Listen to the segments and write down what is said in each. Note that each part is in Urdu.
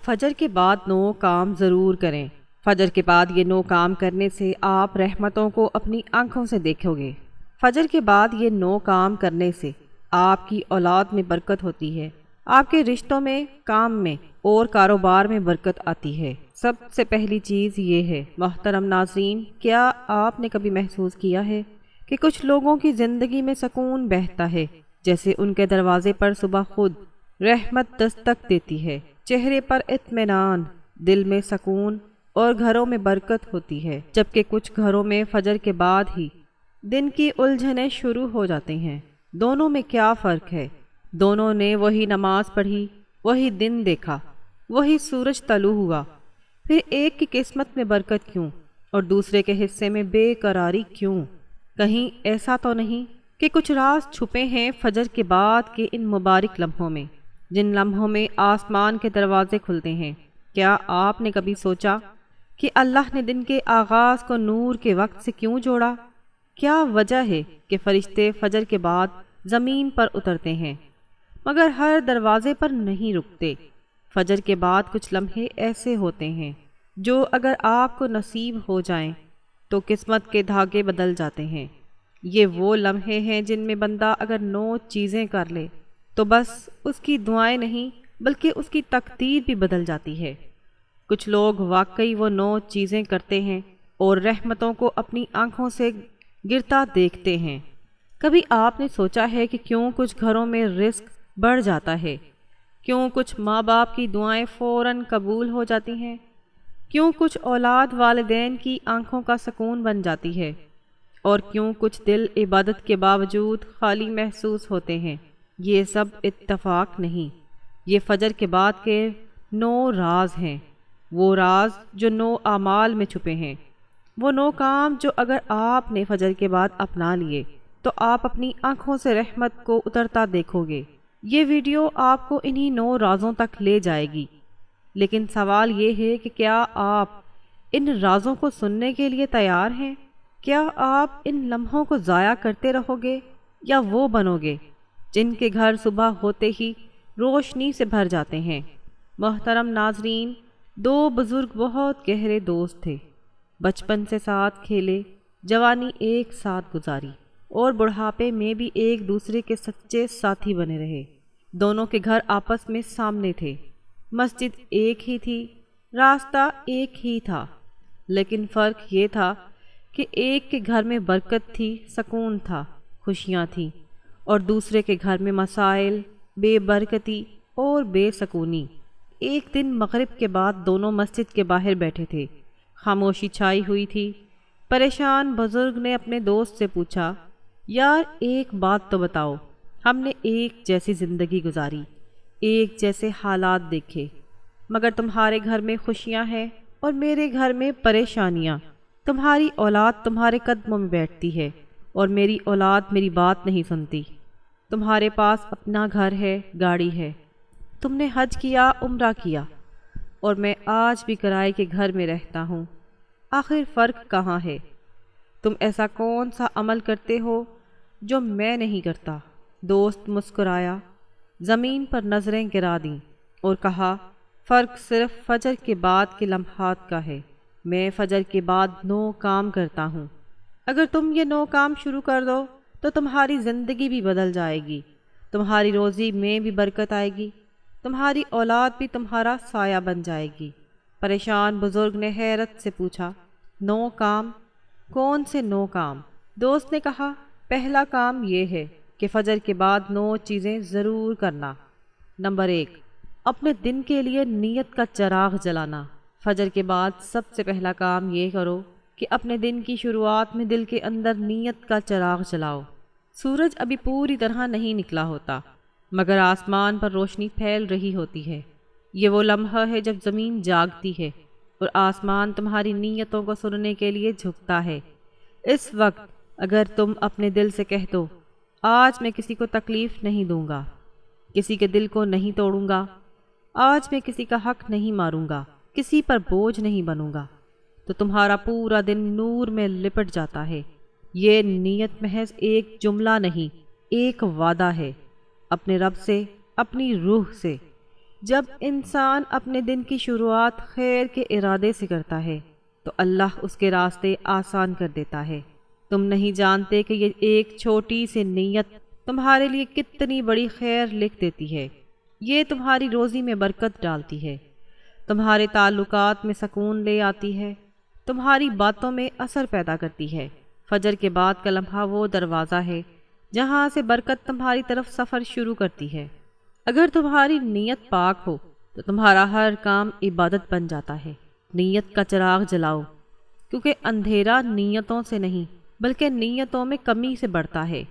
فجر کے بعد 9 کام ضرور کریں۔ فجر کے بعد یہ 9 کام کرنے سے آپ رحمتوں کو اپنی آنکھوں سے دیکھو گے۔ فجر کے بعد یہ 9 کام کرنے سے آپ کی اولاد میں برکت ہوتی ہے، آپ کے رشتوں میں، کام میں اور کاروبار میں برکت آتی ہے۔ سب سے پہلی چیز یہ ہے، محترم ناظرین، کیا آپ نے کبھی محسوس کیا ہے کہ کچھ لوگوں کی زندگی میں سکون بہتا ہے، جیسے ان کے دروازے پر صبح خود رحمت دستک دیتی ہے، چہرے پر اطمینان، دل میں سکون اور گھروں میں برکت ہوتی ہے، جبکہ کچھ گھروں میں فجر کے بعد ہی دن کی الجھنیں شروع ہو جاتی ہیں۔ دونوں میں کیا فرق ہے؟ دونوں نے وہی نماز پڑھی، وہی دن دیکھا، وہی سورج طلوع ہوا، پھر ایک کی قسمت میں برکت کیوں اور دوسرے کے حصے میں بے قراری کیوں؟ کہیں ایسا تو نہیں کہ کچھ راز چھپے ہیں فجر کے بعد کے ان مبارک لمحوں میں، جن لمحوں میں آسمان کے دروازے کھلتے ہیں؟ کیا آپ نے کبھی سوچا کہ اللہ نے دن کے آغاز کو نور کے وقت سے کیوں جوڑا؟ کیا وجہ ہے کہ فرشتے فجر کے بعد زمین پر اترتے ہیں مگر ہر دروازے پر نہیں رکتے؟ فجر کے بعد کچھ لمحے ایسے ہوتے ہیں جو اگر آپ کو نصیب ہو جائیں تو قسمت کے دھاگے بدل جاتے ہیں۔ یہ وہ لمحے ہیں جن میں بندہ اگر 9 چیزیں کر لے تو بس اس کی دعائیں نہیں بلکہ اس کی تقدیر بھی بدل جاتی ہے۔ کچھ لوگ واقعی وہ 9 چیزیں کرتے ہیں اور رحمتوں کو اپنی آنکھوں سے گرتا دیکھتے ہیں۔ کبھی آپ نے سوچا ہے کہ کیوں کچھ گھروں میں رزق بڑھ جاتا ہے؟ کیوں کچھ ماں باپ کی دعائیں فوراً قبول ہو جاتی ہیں؟ کیوں کچھ اولاد والدین کی آنکھوں کا سکون بن جاتی ہے؟ اور کیوں کچھ دل عبادت کے باوجود خالی محسوس ہوتے ہیں؟ یہ سب اتفاق نہیں، یہ فجر کے بعد کے 9 راز ہیں، وہ راز جو 9 اعمال میں چھپے ہیں، وہ 9 کام جو اگر آپ نے فجر کے بعد اپنا لیے تو آپ اپنی آنکھوں سے رحمت کو اترتا دیکھو گے۔ یہ ویڈیو آپ کو انہی 9 رازوں تک لے جائے گی، لیکن سوال یہ ہے کہ کیا آپ ان رازوں کو سننے کے لیے تیار ہیں؟ کیا آپ ان لمحوں کو ضائع کرتے رہو گے یا وہ بنو گے جن کے گھر صبح ہوتے ہی روشنی سے بھر جاتے ہیں؟ محترم ناظرین، 2 بزرگ بہت گہرے دوست تھے، بچپن سے ساتھ کھیلے، جوانی ایک ساتھ گزاری اور بڑھاپے میں بھی ایک دوسرے کے سچے ساتھی بنے رہے۔ دونوں کے گھر آپس میں سامنے تھے، مسجد ایک ہی تھی، راستہ ایک ہی تھا، لیکن فرق یہ تھا کہ ایک کے گھر میں برکت تھی، سکون تھا، خوشیاں تھیں، اور دوسرے کے گھر میں مسائل، بے برکتی اور بے سکونی۔ ایک دن مغرب کے بعد دونوں مسجد کے باہر بیٹھے تھے، خاموشی چھائی ہوئی تھی۔ پریشان بزرگ نے اپنے دوست سے پوچھا، یار ایک بات تو بتاؤ، ہم نے ایک جیسی زندگی گزاری، ایک جیسے حالات دیکھے، مگر تمہارے گھر میں خوشیاں ہیں اور میرے گھر میں پریشانیاں۔ تمہاری اولاد تمہارے قدموں میں بیٹھتی ہے اور میری اولاد میری بات نہیں سنتی۔ تمہارے پاس اپنا گھر ہے، گاڑی ہے، تم نے حج کیا، عمرہ کیا، اور میں آج بھی کرائے کے گھر میں رہتا ہوں۔ آخر فرق کہاں ہے؟ تم ایسا کون سا عمل کرتے ہو جو میں نہیں کرتا؟ دوست مسکرایا، زمین پر نظریں گرا دیں اور کہا، فرق صرف فجر کے بعد کے لمحات کا ہے۔ میں فجر کے بعد 9 کام کرتا ہوں۔ اگر تم یہ 9 کام شروع کر دو تو تمہاری زندگی بھی بدل جائے گی، تمہاری روزی میں بھی برکت آئے گی، تمہاری اولاد بھی تمہارا سایہ بن جائے گی۔ پریشان بزرگ نے حیرت سے پوچھا، 9 کام؟ کون سے 9 کام؟ دوست نے کہا، پہلا کام یہ ہے کہ فجر کے بعد 9 چیزیں ضرور کرنا۔ نمبر 1، اپنے دن کے لیے نیت کا چراغ جلانا۔ فجر کے بعد سب سے پہلا کام یہ کرو کہ اپنے دن کی شروعات میں دل کے اندر نیت کا چراغ جلاؤ۔ سورج ابھی پوری طرح نہیں نکلا ہوتا مگر آسمان پر روشنی پھیل رہی ہوتی ہے۔ یہ وہ لمحہ ہے جب زمین جاگتی ہے اور آسمان تمہاری نیتوں کو سننے کے لیے جھکتا ہے۔ اس وقت اگر تم اپنے دل سے کہہ دو، آج میں کسی کو تکلیف نہیں دوں گا، کسی کے دل کو نہیں توڑوں گا، آج میں کسی کا حق نہیں ماروں گا، کسی پر بوجھ نہیں بنوں گا، تو تمہارا پورا دن نور میں لپٹ جاتا ہے۔ یہ نیت محض ایک جملہ نہیں، ایک وعدہ ہے، اپنے رب سے، اپنی روح سے۔ جب انسان اپنے دن کی شروعات خیر کے ارادے سے کرتا ہے تو اللہ اس کے راستے آسان کر دیتا ہے۔ تم نہیں جانتے کہ یہ ایک چھوٹی سی نیت تمہارے لیے کتنی بڑی خیر لکھ دیتی ہے۔ یہ تمہاری روزی میں برکت ڈالتی ہے، تمہارے تعلقات میں سکون لے آتی ہے، تمہاری باتوں میں اثر پیدا کرتی ہے۔ فجر کے بعد کا لمحہ وہ دروازہ ہے جہاں سے برکت تمہاری طرف سفر شروع کرتی ہے۔ اگر تمہاری نیت پاک ہو تو تمہارا ہر کام عبادت بن جاتا ہے۔ نیت کا چراغ جلاؤ، کیونکہ اندھیرا نیتوں سے نہیں بلکہ نیتوں میں کمی سے بڑھتا ہے،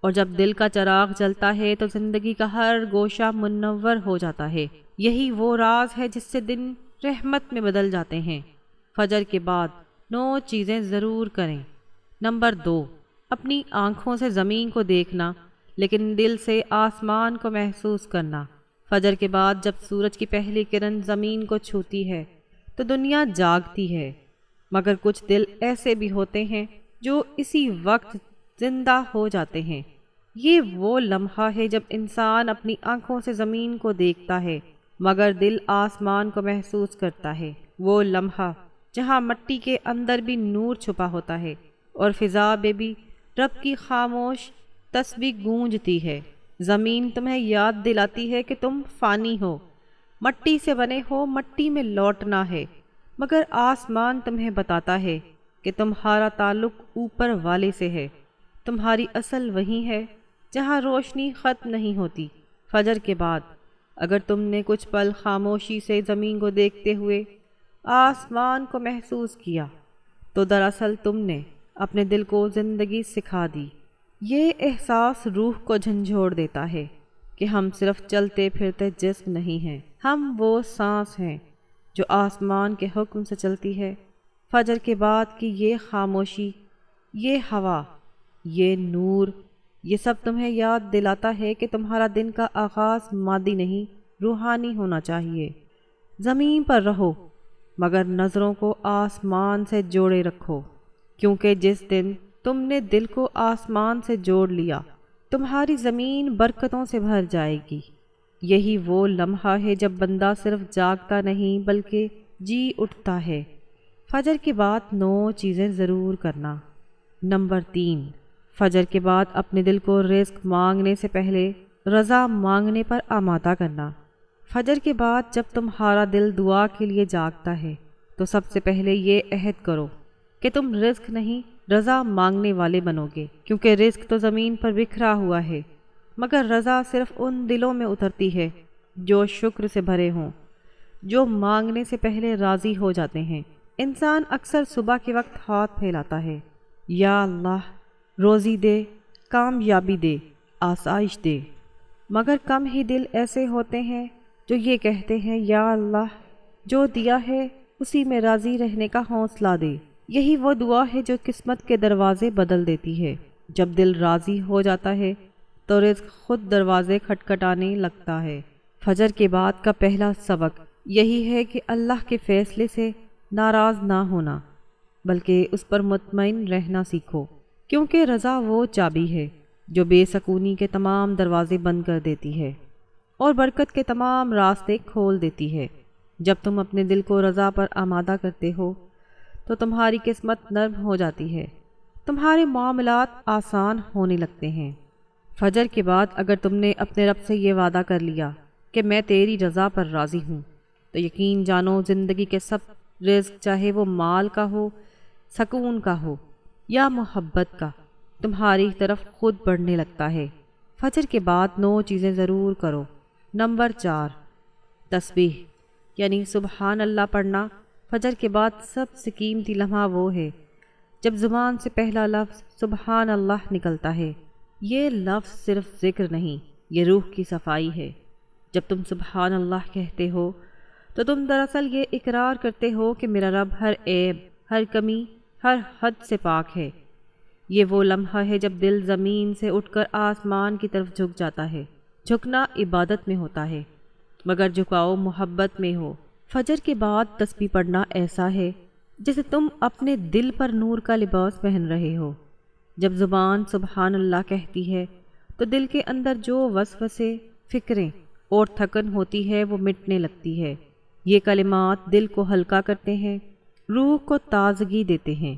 اور جب دل کا چراغ جلتا ہے تو زندگی کا ہر گوشہ منور ہو جاتا ہے۔ یہی وہ راز ہے جس سے دن رحمت میں بدل جاتے ہیں۔ فجر کے بعد 9 چیزیں ضرور کریں۔ نمبر 2، اپنی آنکھوں سے زمین کو دیکھنا لیکن دل سے آسمان کو محسوس کرنا۔ فجر کے بعد جب سورج کی پہلی کرن زمین کو چھوتی ہے تو دنیا جاگتی ہے، مگر کچھ دل ایسے بھی ہوتے ہیں جو اسی وقت زندہ ہو جاتے ہیں۔ یہ وہ لمحہ ہے جب انسان اپنی آنکھوں سے زمین کو دیکھتا ہے مگر دل آسمان کو محسوس کرتا ہے۔ وہ لمحہ جہاں مٹی کے اندر بھی نور چھپا ہوتا ہے اور فضا میں بھی رب کی خاموش تسبیح گونجتی ہے۔ زمین تمہیں یاد دلاتی ہے کہ تم فانی ہو، مٹی سے بنے ہو، مٹی میں لوٹنا ہے، مگر آسمان تمہیں بتاتا ہے کہ تمہارا تعلق اوپر والے سے ہے، تمہاری اصل وہی ہے جہاں روشنی ختم نہیں ہوتی۔ فجر کے بعد اگر تم نے کچھ پل خاموشی سے زمین کو دیکھتے ہوئے آسمان کو محسوس کیا تو دراصل تم نے اپنے دل کو زندگی سکھا دی۔ یہ احساس روح کو جھنجھوڑ دیتا ہے کہ ہم صرف چلتے پھرتے جسم نہیں ہیں، ہم وہ سانس ہیں جو آسمان کے حکم سے چلتی ہے۔ فجر کے بعد کی یہ خاموشی، یہ ہوا، یہ نور، یہ سب تمہیں یاد دلاتا ہے کہ تمہارا دن کا آغاز مادی نہیں روحانی ہونا چاہیے۔ زمین پر رہو مگر نظروں کو آسمان سے جوڑے رکھو، کیونکہ جس دن تم نے دل کو آسمان سے جوڑ لیا تمہاری زمین برکتوں سے بھر جائے گی۔ یہی وہ لمحہ ہے جب بندہ صرف جاگتا نہیں بلکہ جی اٹھتا ہے۔ فجر کے بعد 9 چیزیں ضرور کرنا۔ نمبر 3، فجر کے بعد اپنے دل کو رزق مانگنے سے پہلے رضا مانگنے پر آمادہ کرنا۔ فجر کے بعد جب تمہارا دل دعا کے لیے جاگتا ہے تو سب سے پہلے یہ عہد کرو کہ تم رزق نہیں رضا مانگنے والے بنو گے، کیونکہ رزق تو زمین پر بکھرا ہوا ہے مگر رضا صرف ان دلوں میں اترتی ہے جو شکر سے بھرے ہوں، جو مانگنے سے پہلے راضی ہو جاتے ہیں۔ انسان اکثر صبح کے وقت ہاتھ پھیلاتا ہے، یا اللہ روزی دے، کامیابی دے، آسائش دے، مگر کم ہی دل ایسے ہوتے ہیں جو یہ کہتے ہیں یا اللہ جو دیا ہے اسی میں راضی رہنے کا حوصلہ دے۔ یہی وہ دعا ہے جو قسمت کے دروازے بدل دیتی ہے۔ جب دل راضی ہو جاتا ہے تو رزق خود دروازے کھٹکھٹانے لگتا ہے۔ فجر کے بعد کا پہلا سبق یہی ہے کہ اللہ کے فیصلے سے ناراض نہ ہونا بلکہ اس پر مطمئن رہنا سیکھو، کیونکہ رضا وہ چابی ہے جو بے سکونی کے تمام دروازے بند کر دیتی ہے اور برکت کے تمام راستے کھول دیتی ہے۔ جب تم اپنے دل کو رضا پر آمادہ کرتے ہو تو تمہاری قسمت نرم ہو جاتی ہے، تمہارے معاملات آسان ہونے لگتے ہیں۔ فجر کے بعد اگر تم نے اپنے رب سے یہ وعدہ کر لیا کہ میں تیری رضا پر راضی ہوں تو یقین جانو زندگی کے سب رزق، چاہے وہ مال کا ہو، سکون کا ہو یا محبت کا، تمہاری طرف خود بڑھنے لگتا ہے۔ فجر کے بعد 9 چیزیں ضرور کرو۔ نمبر 4، تسبیح یعنی سبحان اللہ پڑھنا۔ فجر کے بعد سب سے قیمتی لمحہ وہ ہے جب زبان سے پہلا لفظ سبحان اللہ نکلتا ہے۔ یہ لفظ صرف ذکر نہیں، یہ روح کی صفائی ہے۔ جب تم سبحان اللہ کہتے ہو تو تم دراصل یہ اقرار کرتے ہو کہ میرا رب ہر عیب، ہر کمی، ہر حد سے پاک ہے۔ یہ وہ لمحہ ہے جب دل زمین سے اٹھ کر آسمان کی طرف جھک جاتا ہے۔ جھکنا عبادت میں ہوتا ہے مگر جھکاؤ محبت میں ہو۔ فجر کے بعد تسبیح پڑھنا ایسا ہے جیسے تم اپنے دل پر نور کا لباس پہن رہے ہو۔ جب زبان سبحان اللہ کہتی ہے تو دل کے اندر جو وسوسے، فکریں اور تھکن ہوتی ہے وہ مٹنے لگتی ہے۔ یہ کلمات دل کو ہلکا کرتے ہیں، روح کو تازگی دیتے ہیں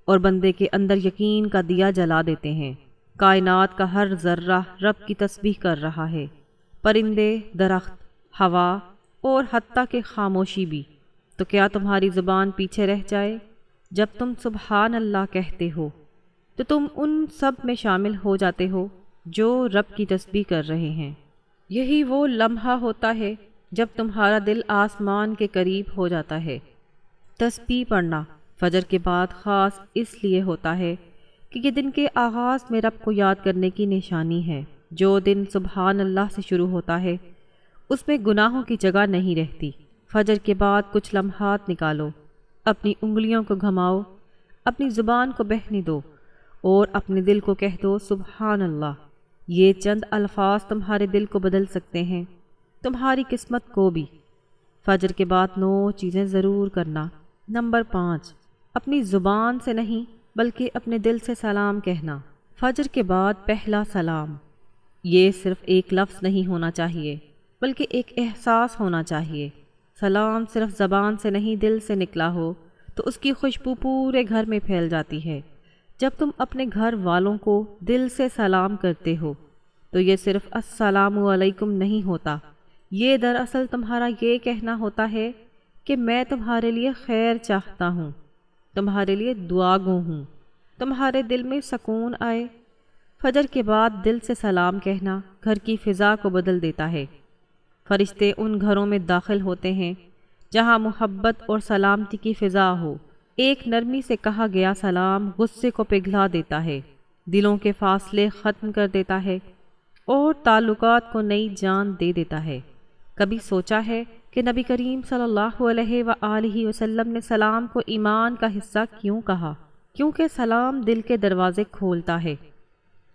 اور بندے کے اندر یقین کا دیا جلا دیتے ہیں۔ کائنات کا ہر ذرہ رب کی تسبیح کر رہا ہے، پرندے، درخت، ہوا اور حتیٰ کہ خاموشی بھی۔ تو کیا تمہاری زبان پیچھے رہ جائے؟ جب تم سبحان اللہ کہتے ہو تو تم ان سب میں شامل ہو جاتے ہو جو رب کی تسبیح کر رہے ہیں۔ یہی وہ لمحہ ہوتا ہے جب تمہارا دل آسمان کے قریب ہو جاتا ہے۔ تسبیح پڑھنا فجر کے بعد خاص اس لیے ہوتا ہے کہ یہ دن کے آغاز میں رب کو یاد کرنے کی نشانی ہے۔ جو دن سبحان اللہ سے شروع ہوتا ہے اس میں گناہوں کی جگہ نہیں رہتی۔ فجر کے بعد کچھ لمحات نکالو، اپنی انگلیوں کو گھماؤ، اپنی زبان کو بہنے دو اور اپنے دل کو کہہ دو سبحان اللہ۔ یہ چند الفاظ تمہارے دل کو بدل سکتے ہیں، تمہاری قسمت کو بھی۔ فجر کے بعد 9 چیزیں ضرور کرنا۔ نمبر 5، اپنی زبان سے نہیں بلکہ اپنے دل سے سلام کہنا۔ فجر کے بعد پہلا سلام، یہ صرف ایک لفظ نہیں ہونا چاہیے بلکہ ایک احساس ہونا چاہیے۔ سلام صرف زبان سے نہیں دل سے نکلا ہو تو اس کی خوشبو پورے گھر میں پھیل جاتی ہے۔ جب تم اپنے گھر والوں کو دل سے سلام کرتے ہو تو یہ صرف السلام علیکم نہیں ہوتا، یہ دراصل تمہارا یہ کہنا ہوتا ہے کہ میں تمہارے لیے خیر چاہتا ہوں، تمہارے لیے دعا گو ہوں، تمہارے دل میں سکون آئے۔ فجر کے بعد دل سے سلام کہنا گھر کی فضا کو بدل دیتا ہے۔ فرشتے ان گھروں میں داخل ہوتے ہیں جہاں محبت اور سلامتی کی فضا ہو۔ ایک نرمی سے کہا گیا سلام غصے کو پگھلا دیتا ہے، دلوں کے فاصلے ختم کر دیتا ہے اور تعلقات کو نئی جان دے دیتا ہے۔ کبھی سوچا ہے کہ نبی کریم صلی اللہ علیہ وآلہ وسلم نے سلام کو ایمان کا حصہ کیوں کہا؟ کیونکہ سلام دل کے دروازے کھولتا ہے۔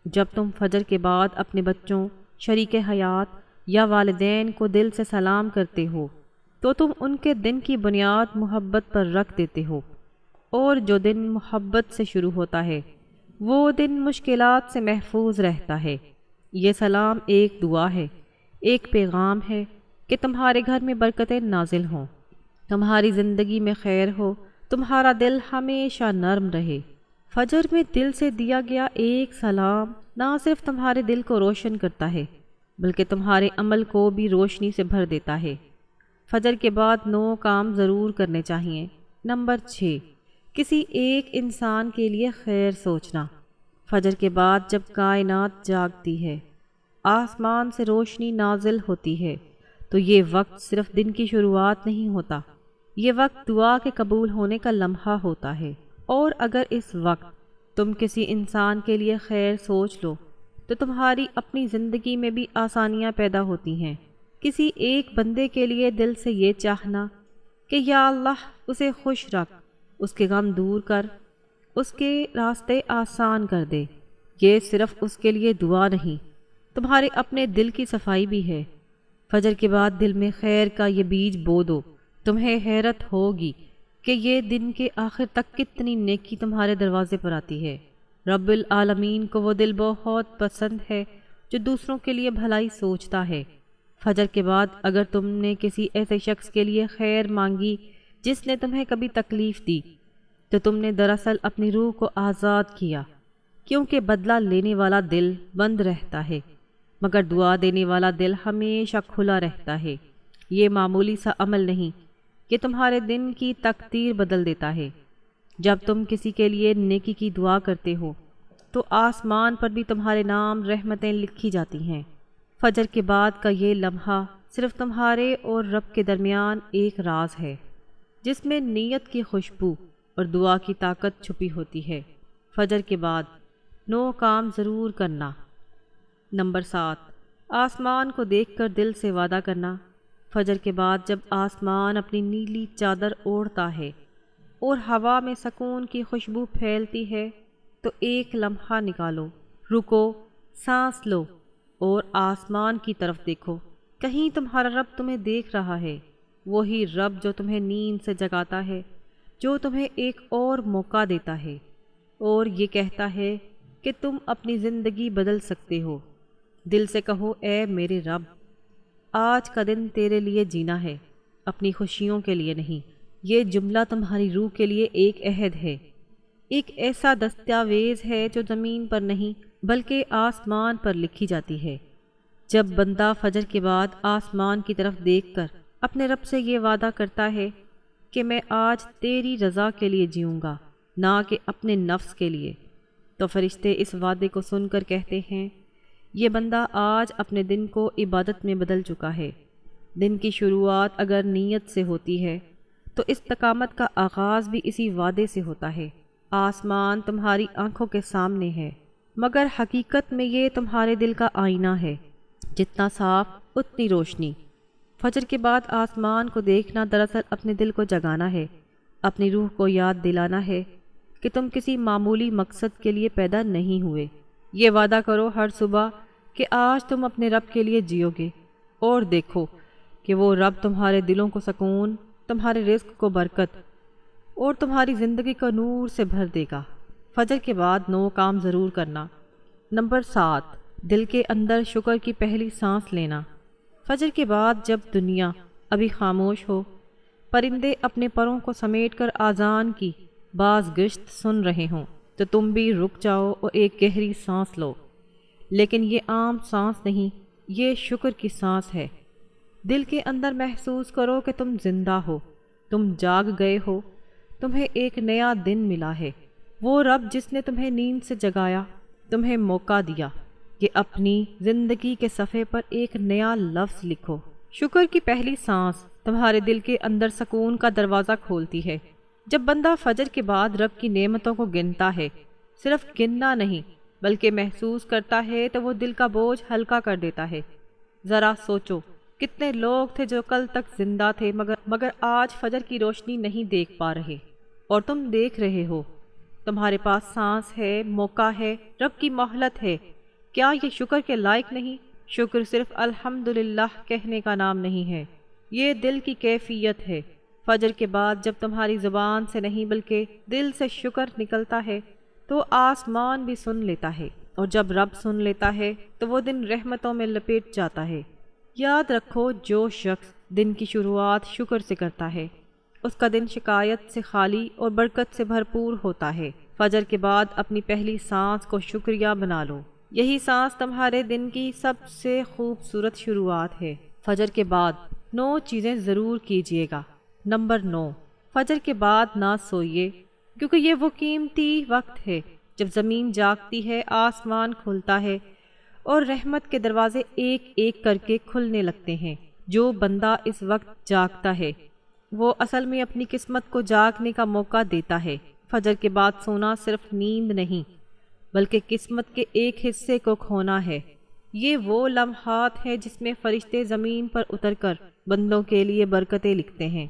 جب تم فجر کے بعد اپنے بچوں، شریک حیات یا والدین کو دل سے سلام کرتے ہو تو تم ان کے دن کی بنیاد محبت پر رکھ دیتے ہو، اور جو دن محبت سے شروع ہوتا ہے وہ دن مشکلات سے محفوظ رہتا ہے۔ یہ سلام ایک دعا ہے، ایک پیغام ہے کہ تمہارے گھر میں برکتیں نازل ہوں، تمہاری زندگی میں خیر ہو، تمہارا دل ہمیشہ نرم رہے۔ فجر میں دل سے دیا گیا ایک سلام نہ صرف تمہارے دل کو روشن کرتا ہے بلکہ تمہارے عمل کو بھی روشنی سے بھر دیتا ہے۔ فجر کے بعد 9 کام ضرور کرنے چاہیے۔ نمبر 6، کسی ایک انسان کے لیے خیر سوچنا۔ فجر کے بعد جب کائنات جاگتی ہے، آسمان سے روشنی نازل ہوتی ہے تو یہ وقت صرف دن کی شروعات نہیں ہوتا، یہ وقت دعا کے قبول ہونے کا لمحہ ہوتا ہے۔ اور اگر اس وقت تم کسی انسان کے لیے خیر سوچ لو تو تمہاری اپنی زندگی میں بھی آسانیاں پیدا ہوتی ہیں۔ کسی ایک بندے کے لیے دل سے یہ چاہنا کہ یا اللہ اسے خوش رکھ، اس کے غم دور کر، اس کے راستے آسان کر دے، یہ صرف اس کے لیے دعا نہیں، تمہارے اپنے دل کی صفائی بھی ہے۔ فجر کے بعد دل میں خیر کا یہ بیج بو دو، تمہیں حیرت ہوگی کہ یہ دن کے آخر تک کتنی نیکی تمہارے دروازے پر آتی ہے۔ رب العالمین کو وہ دل بہت پسند ہے جو دوسروں کے لیے بھلائی سوچتا ہے۔ فجر کے بعد اگر تم نے کسی ایسے شخص کے لیے خیر مانگی جس نے تمہیں کبھی تکلیف دی تو تم نے دراصل اپنی روح کو آزاد کیا، کیونکہ بدلہ لینے والا دل بند رہتا ہے مگر دعا دینے والا دل ہمیشہ کھلا رہتا ہے۔ یہ معمولی سا عمل نہیں، یہ تمہارے دن کی تقدیر بدل دیتا ہے۔ جب تم کسی کے لیے نیکی کی دعا کرتے ہو تو آسمان پر بھی تمہارے نام رحمتیں لکھی جاتی ہیں۔ فجر کے بعد کا یہ لمحہ صرف تمہارے اور رب کے درمیان ایک راز ہے جس میں نیت کی خوشبو اور دعا کی طاقت چھپی ہوتی ہے۔ فجر کے بعد 9 کام ضرور کرنا۔ نمبر 7، آسمان کو دیکھ کر دل سے وعدہ کرنا۔ فجر کے بعد جب آسمان اپنی نیلی چادر اوڑھتا ہے اور ہوا میں سکون کی خوشبو پھیلتی ہے تو ایک لمحہ نکالو، رکو، سانس لو اور آسمان کی طرف دیکھو۔ کہیں تمہارا رب تمہیں دیکھ رہا ہے، وہی رب جو تمہیں نیند سے جگاتا ہے، جو تمہیں ایک اور موقع دیتا ہے اور یہ کہتا ہے کہ تم اپنی زندگی بدل سکتے ہو۔ دل سے کہو اے میرے رب، آج کا دن تیرے لیے جینا ہے، اپنی خوشیوں کے لیے نہیں۔ یہ جملہ تمہاری روح کے لیے ایک عہد ہے، ایک ایسا دستاویز ہے جو زمین پر نہیں بلکہ آسمان پر لکھی جاتی ہے۔ جب بندہ فجر کے بعد آسمان کی طرف دیکھ کر اپنے رب سے یہ وعدہ کرتا ہے کہ میں آج تیری رضا کے لیے جیوں گا، نہ کہ اپنے نفس کے لیے، تو فرشتے اس وعدے کو سن کر کہتے ہیں یہ بندہ آج اپنے دن کو عبادت میں بدل چکا ہے۔ دن کی شروعات اگر نیت سے ہوتی ہے تو استقامت کا آغاز بھی اسی وعدے سے ہوتا ہے۔ آسمان تمہاری آنکھوں کے سامنے ہے، مگر حقیقت میں یہ تمہارے دل کا آئینہ ہے، جتنا صاف اتنی روشنی۔ فجر کے بعد آسمان کو دیکھنا دراصل اپنے دل کو جگانا ہے، اپنی روح کو یاد دلانا ہے کہ تم کسی معمولی مقصد کے لیے پیدا نہیں ہوئے۔ یہ وعدہ کرو ہر صبح کہ آج تم اپنے رب کے لیے جیو گے، اور دیکھو کہ وہ رب تمہارے دلوں کو سکون، تمہارے رزق کو برکت اور تمہاری زندگی کو نور سے بھر دے گا۔ فجر کے بعد 9 کام ضرور کرنا۔ نمبر 7، دل کے اندر شکر کی پہلی سانس لینا۔ فجر کے بعد جب دنیا ابھی خاموش ہو، پرندے اپنے پروں کو سمیٹ کر آذان کی باز گشت سن رہے ہوں، تو تم بھی رک جاؤ اور ایک گہری سانس لو۔ لیکن یہ عام سانس نہیں، یہ شکر کی سانس ہے۔ دل کے اندر محسوس کرو کہ تم زندہ ہو، تم جاگ گئے ہو، تمہیں ایک نیا دن ملا ہے۔ وہ رب جس نے تمہیں نیند سے جگایا، تمہیں موقع دیا کہ اپنی زندگی کے صفحے پر ایک نیا لفظ لکھو۔ شکر کی پہلی سانس تمہارے دل کے اندر سکون کا دروازہ کھولتی ہے۔ جب بندہ فجر کے بعد رب کی نعمتوں کو گنتا ہے، صرف گننا نہیں بلکہ محسوس کرتا ہے، تو وہ دل کا بوجھ ہلکا کر دیتا ہے۔ ذرا سوچو، کتنے لوگ تھے جو کل تک زندہ تھے مگر آج فجر کی روشنی نہیں دیکھ پا رہے، اور تم دیکھ رہے ہو۔ تمہارے پاس سانس ہے، موقع ہے، رب کی مہلت ہے۔ کیا یہ شکر کے لائق نہیں؟ شکر صرف الحمدللہ کہنے کا نام نہیں ہے، یہ دل کی کیفیت ہے۔ فجر کے بعد جب تمہاری زبان سے نہیں بلکہ دل سے شکر نکلتا ہے تو آسمان بھی سن لیتا ہے، اور جب رب سن لیتا ہے تو وہ دن رحمتوں میں لپیٹ جاتا ہے۔ یاد رکھو، جو شخص دن کی شروعات شکر سے کرتا ہے، اس کا دن شکایت سے خالی اور برکت سے بھرپور ہوتا ہے۔ فجر کے بعد اپنی پہلی سانس کو شکریہ بنا لو، یہی سانس تمہارے دن کی سب سے خوبصورت شروعات ہے۔ فجر کے بعد 9 چیزیں ضرور کیجیے گا۔ نمبر 9، فجر کے بعد نہ سوئیے، کیونکہ یہ وہ قیمتی وقت ہے جب زمین جاگتی ہے، آسمان کھلتا ہے اور رحمت کے دروازے ایک ایک کر کے کھلنے لگتے ہیں۔ جو بندہ اس وقت جاگتا ہے وہ اصل میں اپنی قسمت کو جاگنے کا موقع دیتا ہے۔ فجر کے بعد سونا صرف نیند نہیں بلکہ قسمت کے ایک حصے کو کھونا ہے۔ یہ وہ لمحات ہیں جس میں فرشتے زمین پر اتر کر بندوں کے لیے برکتیں لکھتے ہیں۔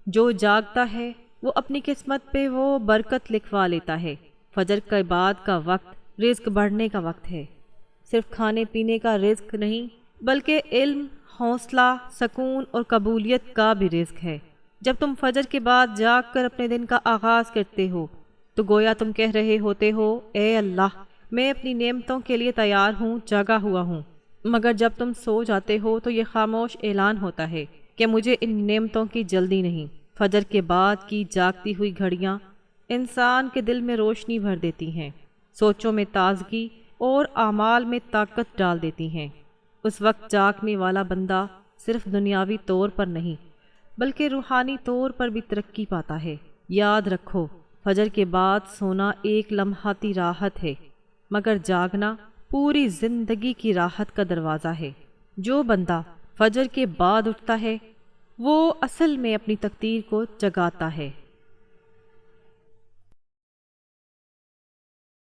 جو جاگتا ہے وہ اپنی قسمت پہ وہ برکت لکھوا لیتا ہے۔ فجر کے بعد کا وقت رزق بڑھنے کا وقت ہے، صرف کھانے پینے کا رزق نہیں بلکہ علم، حوصلہ، سکون اور قبولیت کا بھی رزق ہے۔ جب تم فجر کے بعد جاگ کر اپنے دن کا آغاز کرتے ہو تو گویا تم کہہ رہے ہوتے ہو، اے اللہ، میں اپنی نعمتوں کے لیے تیار ہوں، جاگا ہوا ہوں۔ مگر جب تم سو جاتے ہو تو یہ خاموش اعلان ہوتا ہے کہ مجھے ان نعمتوں کی جلدی نہیں۔ فجر کے بعد کی جاگتی ہوئی گھڑیاں انسان کے دل میں روشنی بھر دیتی ہیں، سوچوں میں تازگی اور اعمال میں طاقت ڈال دیتی ہیں۔ اس وقت جاگنے والا بندہ صرف دنیاوی طور پر نہیں بلکہ روحانی طور پر بھی ترقی پاتا ہے۔ یاد رکھو، فجر کے بعد سونا ایک لمحاتی راحت ہے، مگر جاگنا پوری زندگی کی راحت کا دروازہ ہے۔ جو بندہ فجر کے بعد اٹھتا ہے وہ اصل میں اپنی تقدیر کو جگاتا ہے۔